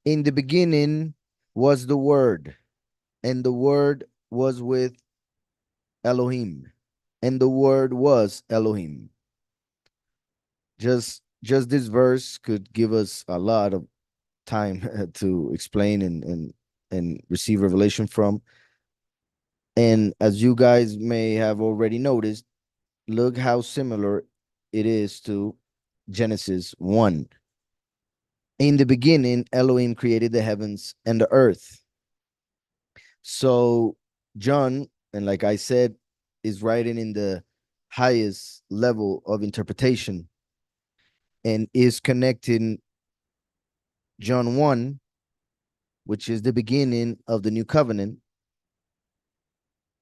In the beginning was the Word, and the Word was with Elohim, and the Word was Elohim. Just this verse could give us a lot of time to explain and receive revelation from. And as you guys may have already noticed, look how similar it is to Genesis 1. In the beginning, Elohim created the heavens and the earth. So John, and like I said, is writing in the highest level of interpretation and is connecting John 1, which is the beginning of the new covenant,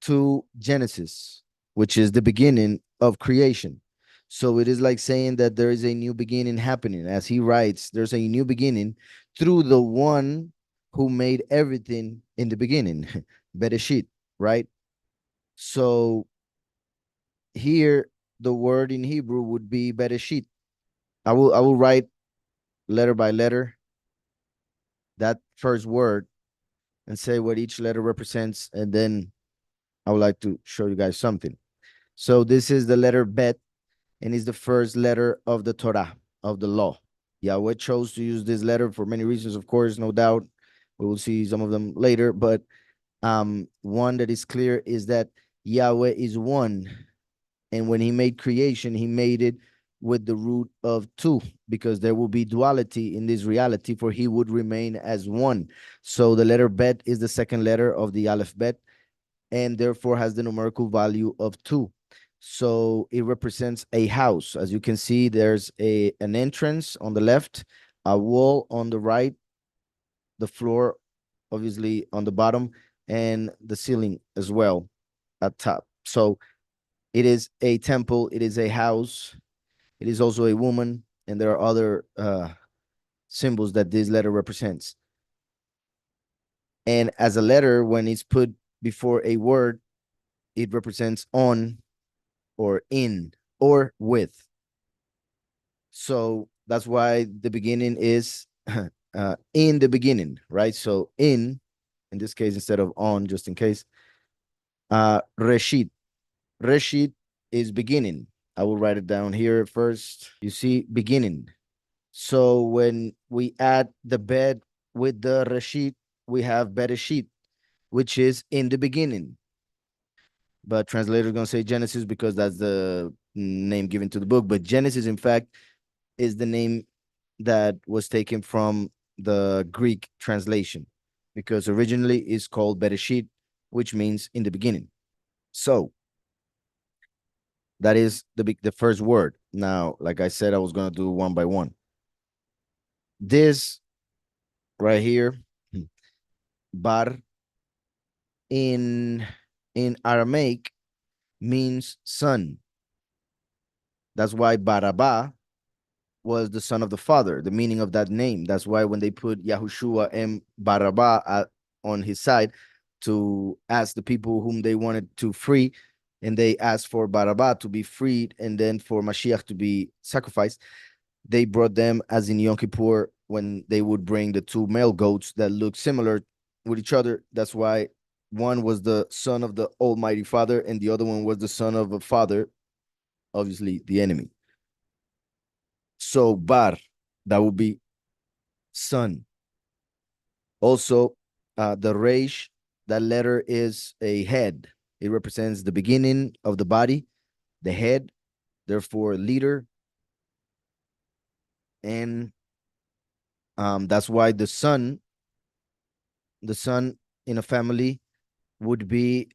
to Genesis, which is the beginning of creation. So it is like saying that there is a new beginning happening. As he writes, there's a new beginning through the one who made everything in the beginning, Bereshit, right? So here, the word in Hebrew would be Bereshit. I will write letter by letter that first word and say what each letter represents, and then I would like to show you guys something. So this is the letter Bet, and is the first letter of the Torah, of the law. Yahweh chose to use this letter for many reasons, of course, no doubt. We will see some of them later, but one that is clear is that Yahweh is one. And when he made creation, he made it with the root of two, because there will be duality in this reality, for he would remain as one. So the letter Bet is the second letter of the Aleph Bet, and therefore has the numerical value of two. So it represents a house. As you can see, there's an entrance on the left, a wall on the right, the floor obviously on the bottom, and the ceiling as well at top. So it is a temple, it is a house, it is also a woman, and there are other symbols that this letter represents. And as a letter, when it's put before a word, it represents on or in or with. So that's why the beginning is in the beginning, right? So in this case, instead of on, just in case, Reshit. Reshit is beginning. I will write it down here first. You see, beginning. So when we add the bed with the Reshit, we have Bereshit, which is in the beginning. But translators going to say Genesis because that's the name given to the book. But Genesis, in fact, is the name that was taken from the Greek translation, because originally it's called Bereshit, which means in the beginning. So that is the first word. Now, like I said, I was going to do one by one. This right here, bar, in Aramaic means son. That's why Baraba was the son of the father, the meaning of that name. That's why when they put Yahushua and Baraba on his side to ask the people whom they wanted to free, and they asked for Baraba to be freed and then for Mashiach to be sacrificed, they brought them as in Yom Kippur when they would bring the two male goats that look similar with each other. That's why one was the son of the Almighty Father and the other one was the son of a father, obviously the enemy. So Bar, that would be son. Also, the Reish, that letter is a head. It represents the beginning of the body, the head, therefore leader. And that's why the son in a family would be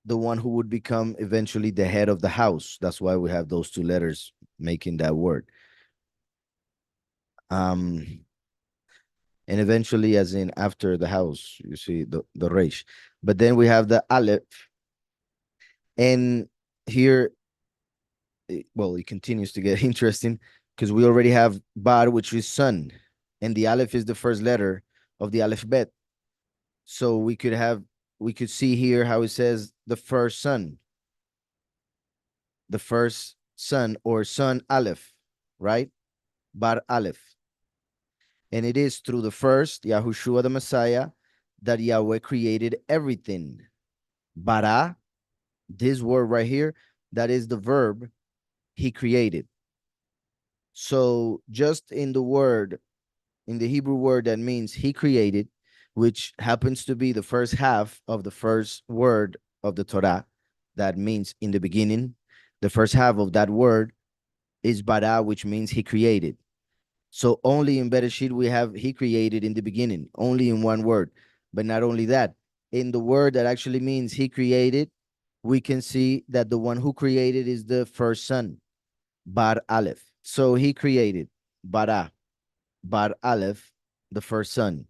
the one who would become eventually the head of the house. That's why we have those two letters making that word. Um, and eventually, as in after the house, you see the resh. But then we have the aleph, and here, well, it continues to get interesting because we already have bar, which is son, and the aleph is the first letter of the alphabet. So we could see here how it says the first son, or son aleph, right? Bar aleph. And it is through the first, Yahushua the Messiah, that Yahweh created everything. Bara, this word right here, that is the verb he created. So just in the word, in the Hebrew word that means he created, which happens to be the first half of the first word of the Torah, that means in the beginning, the first half of that word is bara, which means he created. So only in Bereshit we have he created in the beginning, only in one word. But not only that, in the word that actually means he created, we can see that the one who created is the first son, Bar Aleph. So he created Bara, Bar Aleph, the first son.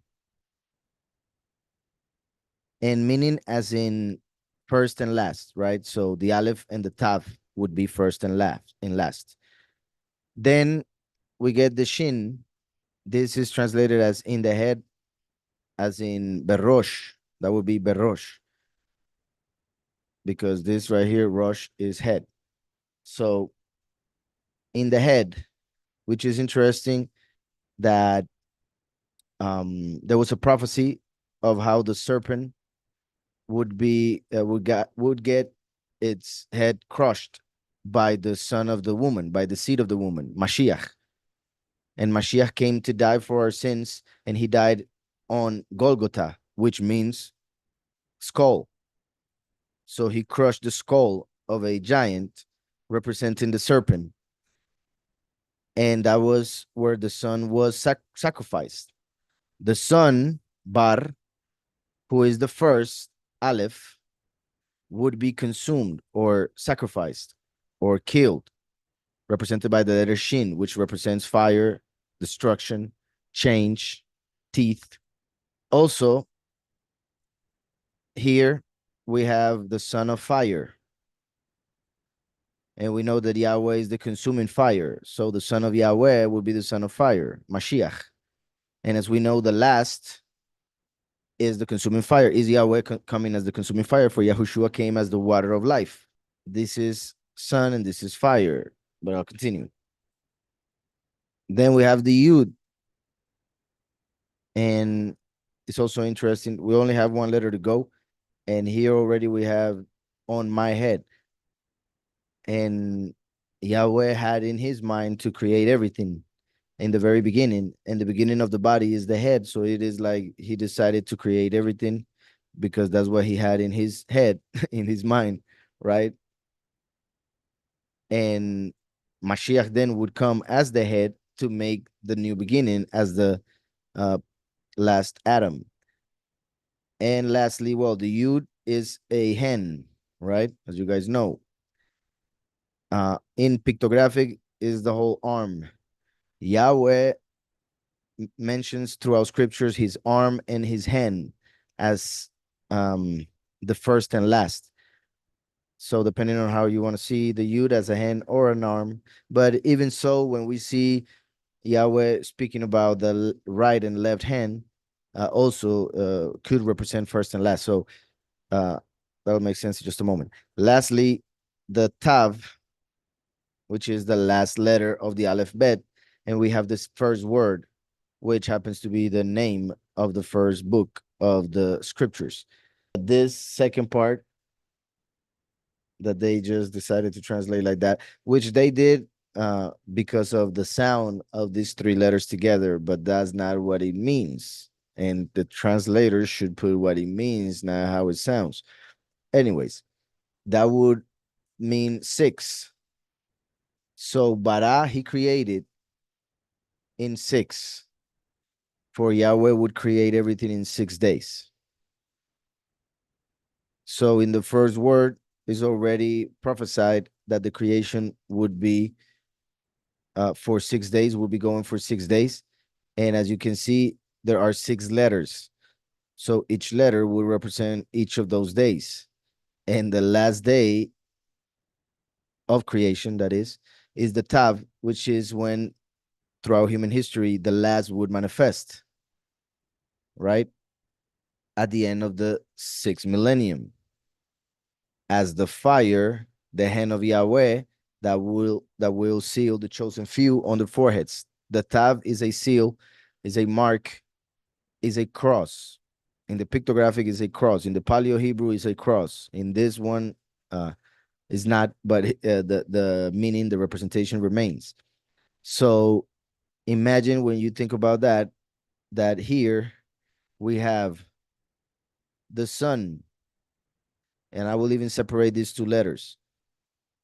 And meaning as in first and last, right? So the Aleph and the Tav would be first and last. Then we get the Shin. This is translated as in the head, as in Berosh. That would be Berosh. Because this right here, Rosh, is head. So in the head, which is interesting that there was a prophecy of how the serpent would get its head crushed by the son of the woman, by the seed of the woman, Mashiach. And Mashiach came to die for our sins, and he died on Golgotha, which means skull. So he crushed the skull of a giant representing the serpent. And that was where the son was sacrificed. The son, Bar, who is the first, Aleph, would be consumed or sacrificed or killed, represented by the letter Shin, which represents fire, destruction, change, teeth. Also, here we have the son of fire. And we know that Yahweh is the consuming fire. So the son of Yahweh will be the son of fire, Mashiach. And as we know, the last is the consuming fire. Is Yahweh coming as the consuming fire? For Yahushua came as the water of life. This is sun and this is fire. But I'll continue. Then we have the Yud. And it's also interesting. We only have one letter to go. And here already we have on my head. And Yahweh had in his mind to create everything in the very beginning. And the beginning of the body is the head. So it is like he decided to create everything because that's what he had in his head, in his mind, right? And Mashiach then would come as the head to make the new beginning as the uh, last Adam. And lastly, well, the Yud is a hen, right? As you guys know. In pictographic is the whole arm. Yahweh mentions throughout scriptures his arm and his hand as the first and last. So depending on how you want to see the Yud as a hand or an arm, but even so, when we see Yahweh speaking about the right and left hand, also could represent first and last. So that'll make sense in just a moment. Lastly, the Tav, which is the last letter of the alphabet, and we have this first word, which happens to be the name of the first book of the scriptures. This second part that they just decided to translate like that, which they did because of the sound of these three letters together, but that's not what it means. And the translators should put what it means, not how it sounds. Anyways, that would mean 6. So bara he created in 6. For Yahweh would create everything in 6 days. So in the first word is already prophesied that the creation would be for 6 days, will be going for 6 days. And as you can see, there are 6 letters. So each letter will represent each of those days. And the last day of creation, that is the Tav, which is when throughout human history, the last would manifest, right? At the end of the 6th millennium. As the fire, the hand of Yahweh, that will seal the chosen few on their foreheads. The Tav is a seal is a mark, is a cross. In the pictographic is a cross. In the Paleo Hebrew is a cross. In this one, is not, but the meaning, the representation remains. So imagine when you think about that, that here we have the sun, and I will even separate these two letters,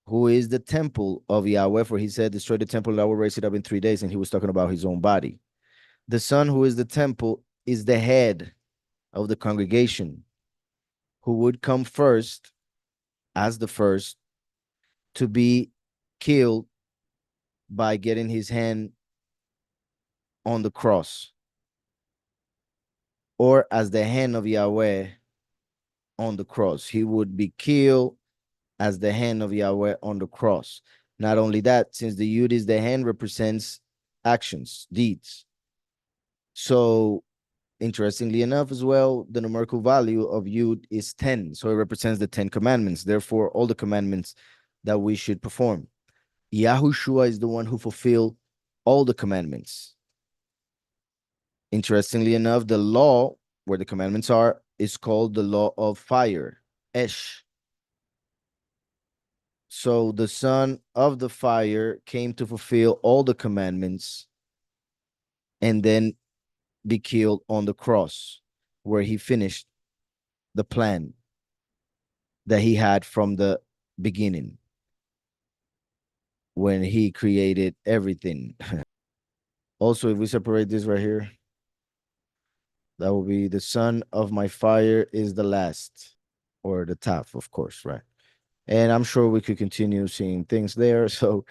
who is the temple of Yahweh, for he said, destroy the temple and I will raise it up in 3 days, and he was talking about his own body. The son, who is the temple, is the head of the congregation, who would come first, as the first, to be killed by getting his hand on the cross, or as the hand of Yahweh on the cross. He would be killed as the hand of Yahweh on the cross. Not only that, since the Yud is the hand, represents actions, deeds. So, interestingly enough, as well, the numerical value of Yud is 10. So it represents the 10 commandments. Therefore, all the commandments that we should perform. Yahushua is the one who fulfilled all the commandments. Interestingly enough, the law, where the commandments are, is called the law of fire, Esh. So the son of the fire came to fulfill all the commandments and then be killed on the cross, where he finished the plan that he had from the beginning when he created everything. Also, if we separate this right here, that will be the son of my fire is the last, or the taf, of course, right? And I'm sure we could continue seeing things there. So